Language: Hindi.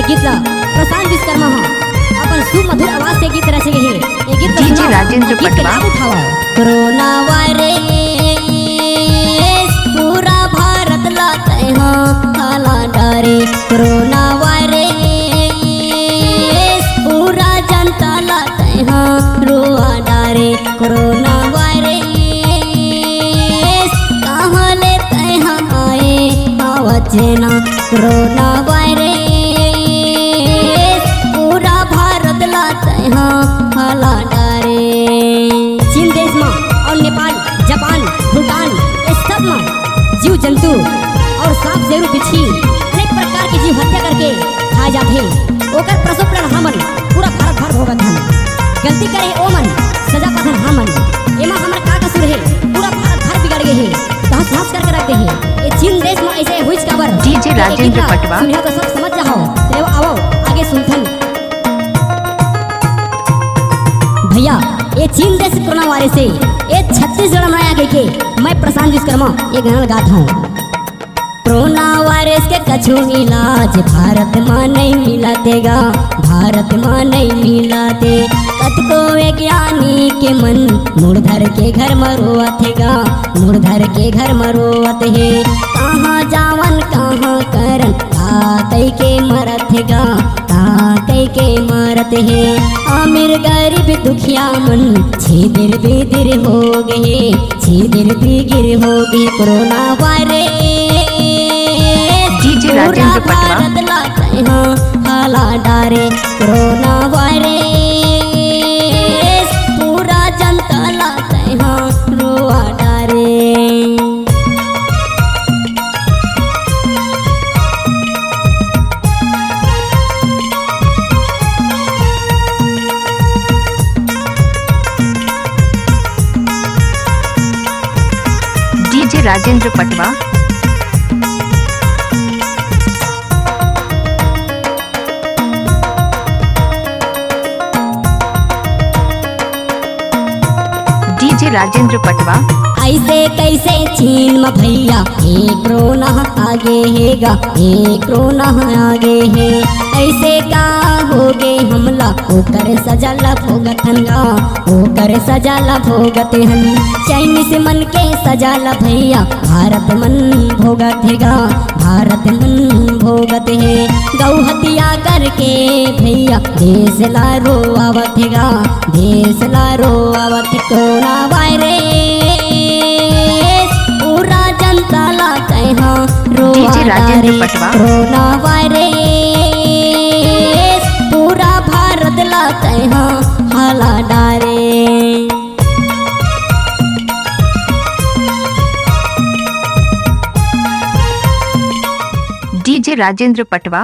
ये गीत प्रशांत विश्वकर्मा हो अपन सुमधुर आवाज से गीत रचे है। ये गीत DJ Rajendra Patwa. Corona virus पूरा भारत लाते हैं हाला डारे। कोरोना वायरस पूरा जनता लाते हैं रुआ डारे। कोरोना वायरस कहाँ लेते हैं आए आवचेना। कोरोना वायरस पूरा भारत लाते हैं हाला डारे। चीन देश में और नेपाल, जापान, भूटान ये सब में जीव जंतु और सांप जरूर बिच्छी अनेक प्रकार के जीव हत्या करके खाए जाते हैं। ओकर प्रसव पीड़न हमन पूरा भारत भर भोगत हम। गलती करे ओ मन सजा पाथन हमन। एमा हमर का कसूर है पूरा भारत भर बिगड़ गए हैं। तहस नहस करके रखते हैं। ये चीन देश में ऐसे हुई काबर। डीजे राजेंद्र पटवा। सुनियो तो सब समझ जाओ। तो आओ आगे सुनथन भैया। ये चीन देश कोरोना वायरस से ये 36 जन मनाया गई के मैं प्रशांत विश्वकर्मा ये गाना गाता हूँ। कोरोना वायरस के कछु इलाज भारत में नहीं मिलतेगा। भारत में नहीं मिलते कतको वैज्ञानिक के मन मुड़धर के घर में रोवतेगा। मुड़धर के घर में रोवत है कहाँ जावन कहाँ करन ताकई के मरतेगा। ताकई के मरत है अमीर गरीब दुखिया मन छिदिर बिदिर हो गए। छिदिर बिगिर हो गए। Corona virus DJ Rajendra Patwa. हाला डारे। कोरोना वायरस पूरा जनता लाते हैं रुआ डारे। डीजे राजेंद्र पटवा। डीजे राजेंद्र पटवा। ऐसे कैसे चीन में भैया एक कोरोना आगे हैगा। एक कोरोना आगे है ऐसे का हो गए हमला ओकर सजा ला भोगतनगा। ओकर सजा ला भोगत हन चाइनीस मन के सजा ला भैया भारत मन भोगत हैगा। भारत मन भोगत है गौ हत्या करके भैया देश ला रोआवत हैगा। देश ला रोआवत। कोरोना वायरस पूरा जनता लाते हैं रुआ डीजे राजेंद्र डारे। पटवा। कोरोना वायरस पूरा भारत लाते हैं हाला डारे। डीजे राजेंद्र पटवा।